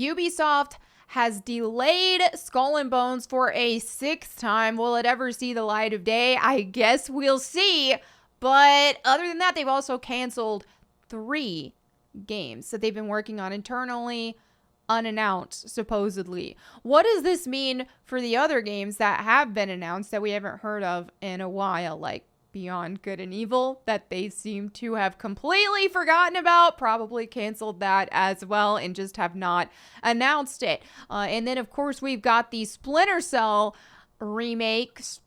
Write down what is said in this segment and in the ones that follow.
Ubisoft has delayed Skull and Bones for a sixth time. Will it ever see the light of day? I guess we'll see. But other than that, they've also canceled 3 games that they've been working on internally, unannounced, supposedly. What does this mean for the other games that have been announced that we haven't heard of in a while, like Beyond Good and Evil, that they seem to have completely forgotten about, probably canceled that as well, and just have not announced it. And then, of course, we've got the Splinter Cell remakes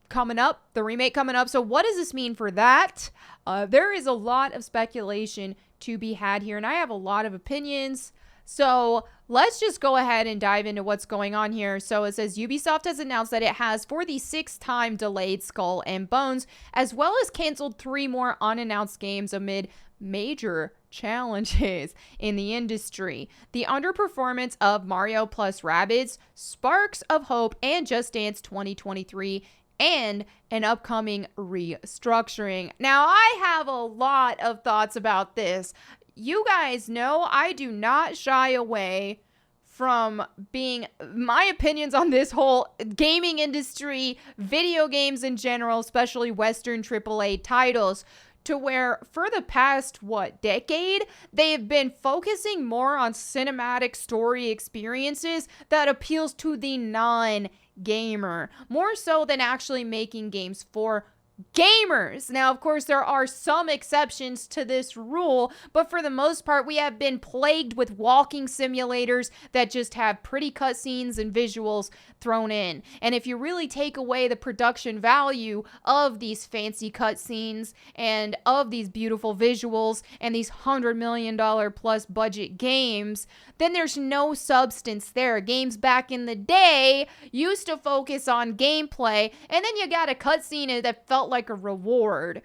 coming up, the remake coming up. So what does this mean for that? There is a lot of speculation to be had here, and I have a lot of opinions. So let's just go ahead and dive into what's going on here. So it says Ubisoft has announced that it has, for the 6th time, delayed Skull and Bones, as well as canceled 3 more unannounced games amid major challenges in the industry. The underperformance of Mario plus Rabbids, Sparks of Hope, and Just Dance 2023, and an upcoming restructuring. Now, I have a lot of thoughts about this. You guys know I do not shy away from being my opinions on this whole gaming industry, video games in general, especially Western AAA titles, to where for the past, decade, they've been focusing more on cinematic story experiences that appeals to the non-gamer, more so than actually making games for gamers. Now, of course, there are some exceptions to this rule, but for the most part, we have been plagued with walking simulators that just have pretty cutscenes and visuals thrown in. And if you really take away the production value of these fancy cutscenes and of these beautiful visuals and these $100 million plus budget games, then there's no substance there. Games back in the day used to focus on gameplay, and then you got a cutscene that felt like a reward.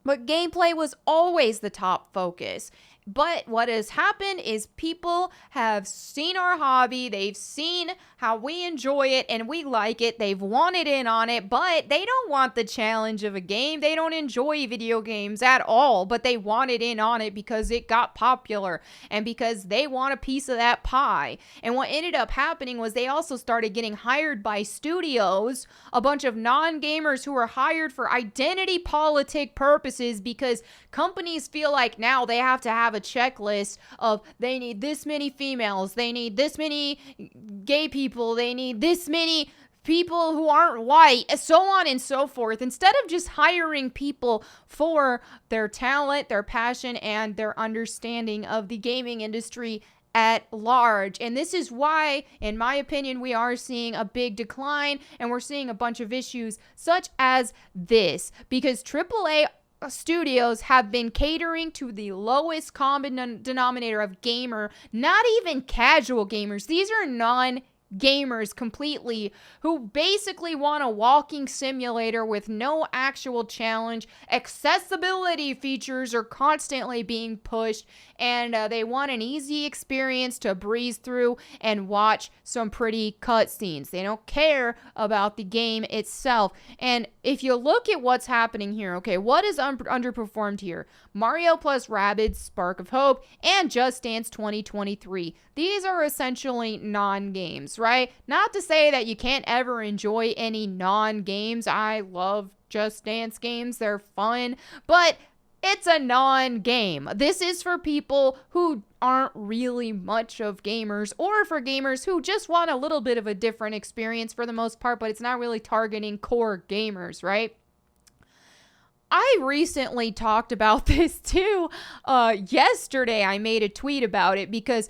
But gameplay was always the top focus. But what has happened is people have seen our hobby, they've seen how we enjoy it and we like it, they've wanted in on it, but they don't want the challenge of a game. They don't enjoy video games at all, but they wanted in on it because it got popular and because they want a piece of that pie. And what ended up happening was they also started getting hired by studios, a bunch of non-gamers who were hired for identity politic purposes, because companies feel like now they have to have a checklist of they need this many females, they need this many gay people, they need this many people who aren't white, so on and so forth, instead of just hiring people for their talent, their passion, and their understanding of the gaming industry at large. And this is why, in my opinion, we are seeing a big decline, and we're seeing a bunch of issues such as this, because AAA studios have been catering to the lowest common denominator of gamer, not even casual gamers. These are non-gamers completely, who basically want a walking simulator with no actual challenge. Accessibility features are constantly being pushed, and they want an easy experience to breeze through and watch some pretty cutscenes. They don't care about the game itself. And if you look at what's happening here, okay, what is underperformed here? Mario plus Rabbids, Spark of Hope, and Just Dance 2023. These are essentially non-games, right? Not to say that you can't ever enjoy any non-games. I love Just Dance games. They're fun, but it's a non-game. This is for people who aren't really much of gamers, or for gamers who just want a little bit of a different experience for the most part, but it's not really targeting core gamers, right? I recently talked about this too. Yesterday, I made a tweet about it because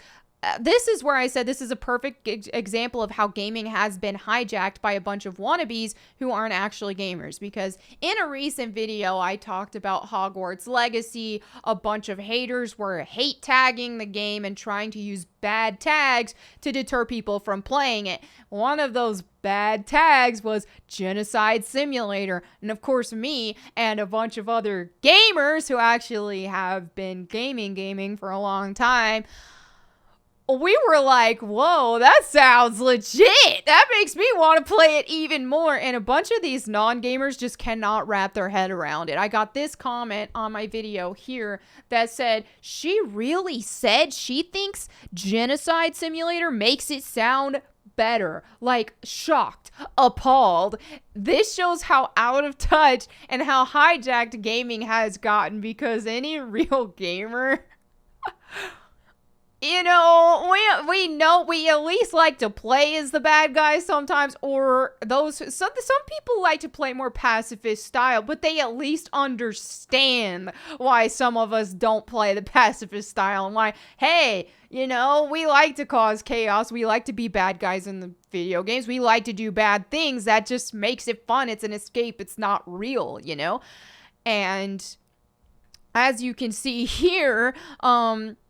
this is where I said this is a perfect example of how gaming has been hijacked by a bunch of wannabes who aren't actually gamers. Because in a recent video, I talked about Hogwarts Legacy. A bunch of haters were hate tagging the game and trying to use bad tags to deter people from playing it. One of those bad tags was Genocide Simulator. And of course, me and a bunch of other gamers who actually have been gaming for a long time we were like, whoa, that sounds legit. That makes me want to play it even more. And a bunch of these non-gamers just cannot wrap their head around it. I got this comment on my video here that said, she really said she thinks Genocide Simulator makes it sound better. Like, shocked, appalled. This shows how out of touch and how hijacked gaming has gotten, because any real gamer... You know, we know we at least like to play as the bad guys sometimes, or some people like to play more pacifist style, but they at least understand why some of us don't play the pacifist style, and why, hey, you know, we like to cause chaos, we like to be bad guys in the video games, we like to do bad things. That just makes it fun. It's an escape. It's not real, you know? And as you can see here,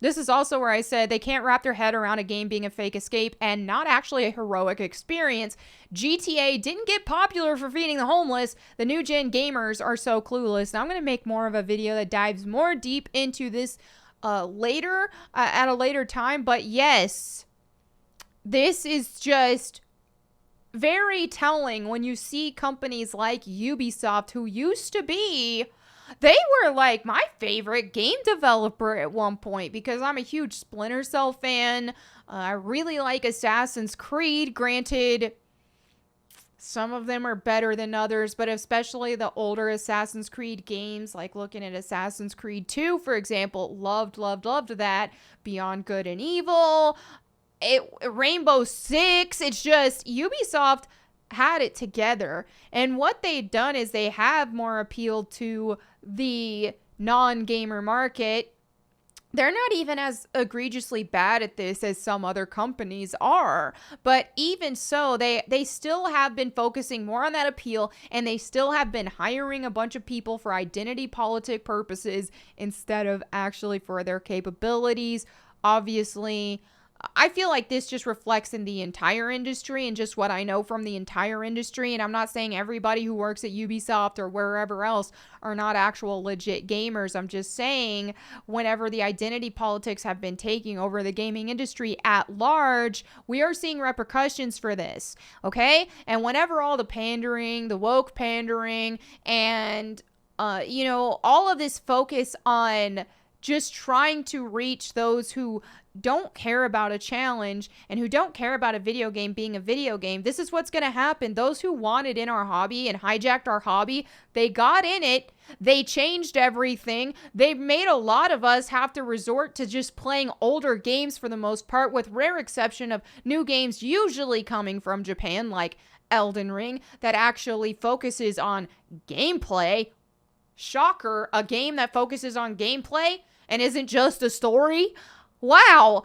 this is also where I said they can't wrap their head around a game being a fake escape and not actually a heroic experience. GTA didn't get popular for feeding the homeless. The new gen gamers are so clueless. Now I'm going to make more of a video that dives more deep into this later, at a later time. But yes, this is just very telling when you see companies like Ubisoft, who used to be... They were like my favorite game developer at one point, because I'm a huge Splinter Cell fan. I really like Assassin's Creed. Granted, some of them are better than others, but especially the older Assassin's Creed games, like looking at Assassin's Creed 2, for example, loved that. Beyond Good and Evil, Rainbow Six. It's just Ubisoft had it together, and what they've done is they have more appeal to the non-gamer market. They're not even as egregiously bad at this as some other companies are, but even so, they still have been focusing more on that appeal, and they still have been hiring a bunch of people for identity politic purposes instead of actually for their capabilities. Obviously, I feel like this just reflects in the entire industry and just what I know from the entire industry. And I'm not saying everybody who works at Ubisoft or wherever else are not actual legit gamers. I'm just saying whenever the identity politics have been taking over the gaming industry at large, we are seeing repercussions for this. Okay? And whenever all the pandering, the woke pandering, and, you know, all of this focus on just trying to reach those who don't care about a challenge and who don't care about a video game being a video game, this is what's going to happen. Those who wanted in our hobby and hijacked our hobby, they got in it. They changed everything. They made a lot of us have to resort to just playing older games for the most part, with rare exception of new games usually coming from Japan, like Elden Ring, that actually focuses on gameplay. Shocker, a game that focuses on gameplay and isn't just a story. Wow.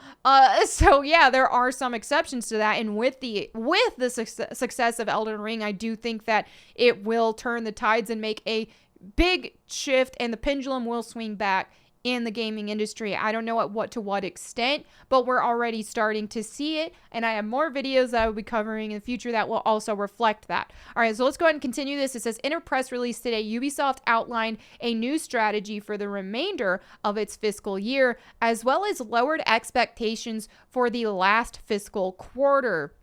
So yeah, there are some exceptions to that, and with the success of Elden Ring, I do think that it will turn the tides and make a big shift, and the pendulum will swing back in the gaming industry. I don't know at what extent, but we're already starting to see it, and I have more videos that I will be covering in the future that will also reflect that. All right, so let's go ahead and continue this. It says, in a press release today, Ubisoft outlined a new strategy for the remainder of its fiscal year, as well as lowered expectations for the last fiscal quarter.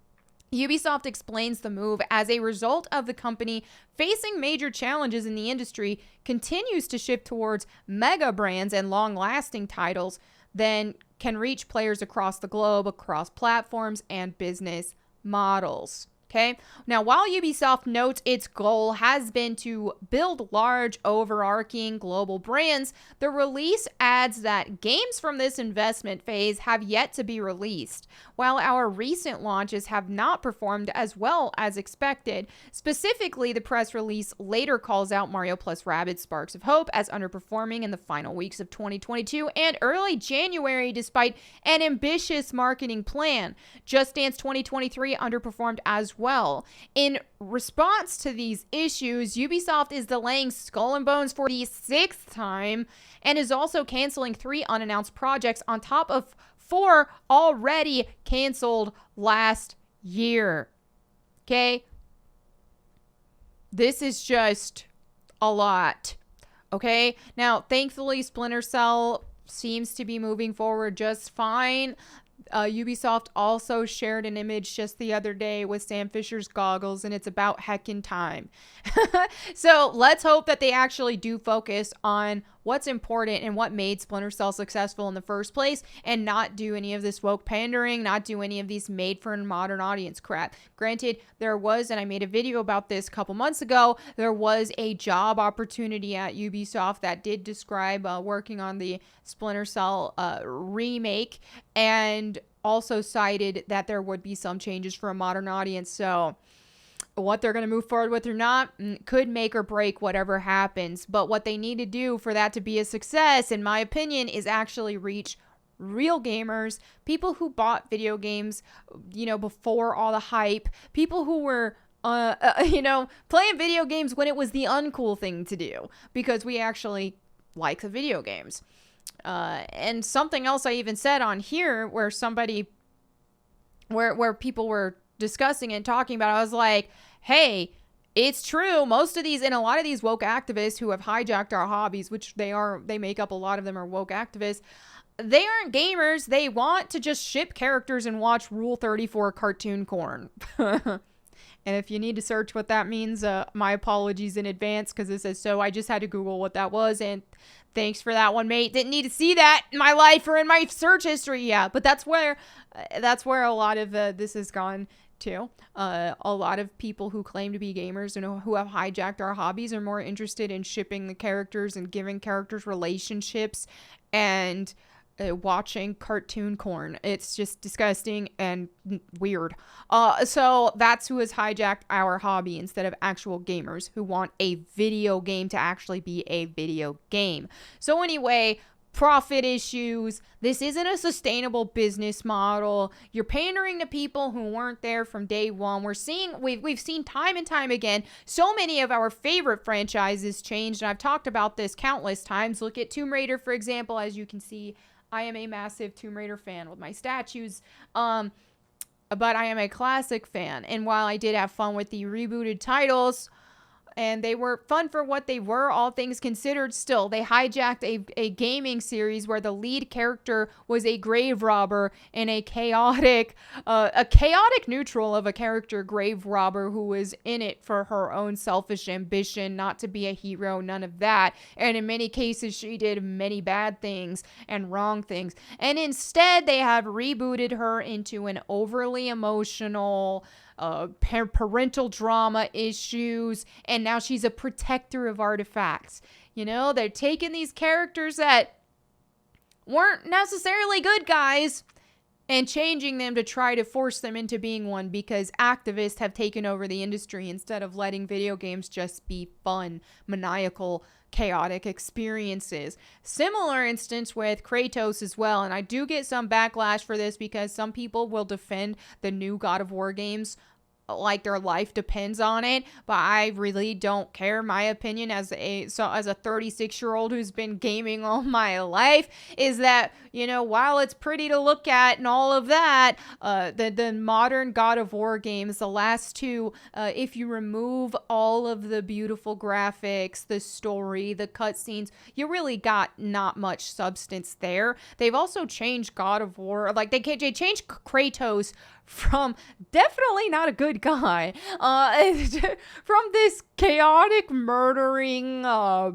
Ubisoft explains the move as a result of the company facing major challenges in the industry, continues to shift towards mega brands and long-lasting titles, then can reach players across the globe, across platforms and business models. Okay. Now, while Ubisoft notes its goal has been to build large, overarching global brands, the release adds that games from this investment phase have yet to be released, while our recent launches have not performed as well as expected. Specifically, the press release later calls out Mario plus Rabbids Sparks of Hope as underperforming in the final weeks of 2022 and early January, despite an ambitious marketing plan. Just Dance 2023 underperformed as well. In response to these issues, Ubisoft is delaying Skull and Bones for the 6th time and is also canceling 3 unannounced projects on top of 4 already canceled last year. Okay? This is just a lot. Okay? Now, thankfully, Splinter Cell seems to be moving forward just fine. Ubisoft also shared an image just the other day with Sam Fisher's goggles, and it's about heckin' time. So let's hope that they actually do focus on what's important and what made Splinter Cell successful in the first place, and not do any of this woke pandering, not do any of these made for a modern audience crap. Granted, there was, and I made a video about this a couple months ago, there was a job opportunity at Ubisoft that did describe working on the Splinter Cell remake, and also cited that there would be some changes for a modern audience. So what they're going to move forward with or not could make or break whatever happens. But what they need to do for that to be a success, in my opinion, is actually reach real gamers, people who bought video games, before all the hype, people who were playing video games when it was the uncool thing to do, because we actually like the video games. And something else I even said on here, where people were discussing and talking about, I was like, hey, it's true. Most of these, and a lot of these woke activists who have hijacked our hobbies, which they make up, a lot of them are woke activists. They aren't gamers. They want to just ship characters and watch Rule 34 cartoon corn. And if you need to search what that means, my apologies in advance, because it says so. I just had to Google what that was, and thanks for that one, mate. Didn't need to see that in my life or in my search history. Yeah, but that's where a lot of this has gone to. A lot of people who claim to be gamers and who have hijacked our hobbies are more interested in shipping the characters and giving characters relationships and watching cartoon corn. It's just disgusting and weird. So that's who has hijacked our hobby, instead of actual gamers who want a video game to actually be a video game. So anyway, profit issues. This isn't a sustainable business model. You're pandering to people who weren't there from day one. We've seen time and time again, so many of our favorite franchises changed, and I've talked about this countless times. Look at Tomb Raider, for example. As you can see, I am a massive Tomb Raider fan with my statues, but I am a classic fan. And while I did have fun with the rebooted titles, and they were fun for what they were, all things considered, still, they hijacked a gaming series where the lead character was a grave robber and a chaotic neutral of a character grave robber who was in it for her own selfish ambition, not to be a hero, none of that. And in many cases, she did many bad things and wrong things. And instead, they have rebooted her into an overly emotional, parental drama issues, and now she's a protector of artifacts. They're taking these characters that weren't necessarily good guys and changing them to try to force them into being one, because activists have taken over the industry instead of letting video games just be fun, maniacal, chaotic experiences. Similar instance with Kratos as well, and I do get some backlash for this, because some people will defend the new God of War games like their life depends on it, but I really don't care. My opinion as a 36-year-old who's been gaming all my life is that, while it's pretty to look at and all of that, the modern God of War games, the last two, if you remove all of the beautiful graphics, the story, the cutscenes, you really got not much substance there. They've also changed God of War, like they changed Kratos from definitely not a good guy, from this chaotic murdering, a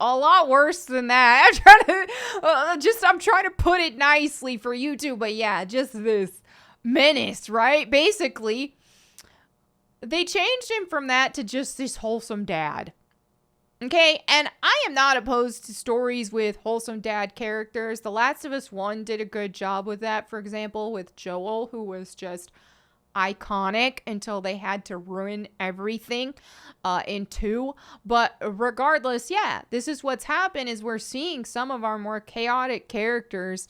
lot worse than that. I'm trying to put it nicely for you too, but yeah, just this menace, right? Basically, they changed him from that to just this wholesome dad. Okay, and I am not opposed to stories with wholesome dad characters. The Last of Us 1 did a good job with that, for example, with Joel, who was just iconic until they had to ruin everything in 2. But regardless, yeah, this is what's happened, is we're seeing some of our more chaotic characters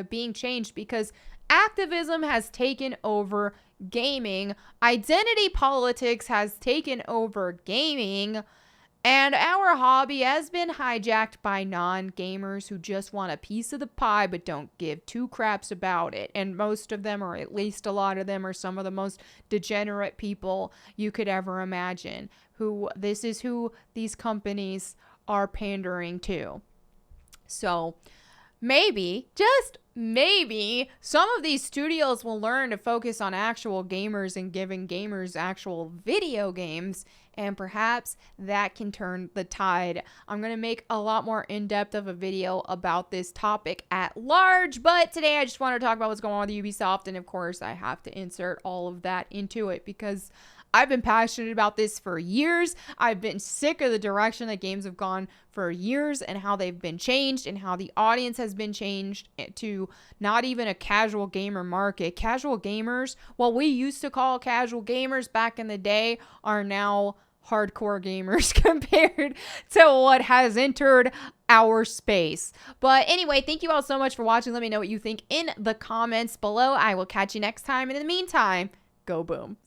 being changed because activism has taken over gaming. Identity politics has taken over gaming. And our hobby has been hijacked by non-gamers who just want a piece of the pie but don't give two craps about it. And most of them, or at least a lot of them, are some of the most degenerate people you could ever imagine. This is who these companies are pandering to. So, maybe, just maybe, some of these studios will learn to focus on actual gamers and giving gamers actual video games, and perhaps that can turn the tide. I'm going to make a lot more in-depth of a video about this topic at large, but today I just want to talk about what's going on with Ubisoft, and of course I have to insert all of that into it because I've been passionate about this for years. I've been sick of the direction that games have gone for years and how they've been changed and how the audience has been changed to not even a casual gamer market. Casual gamers, what we used to call casual gamers back in the day, are now hardcore gamers compared to what has entered our space. But anyway, thank you all so much for watching. Let me know what you think in the comments below. I will catch you next time. And in the meantime, go boom.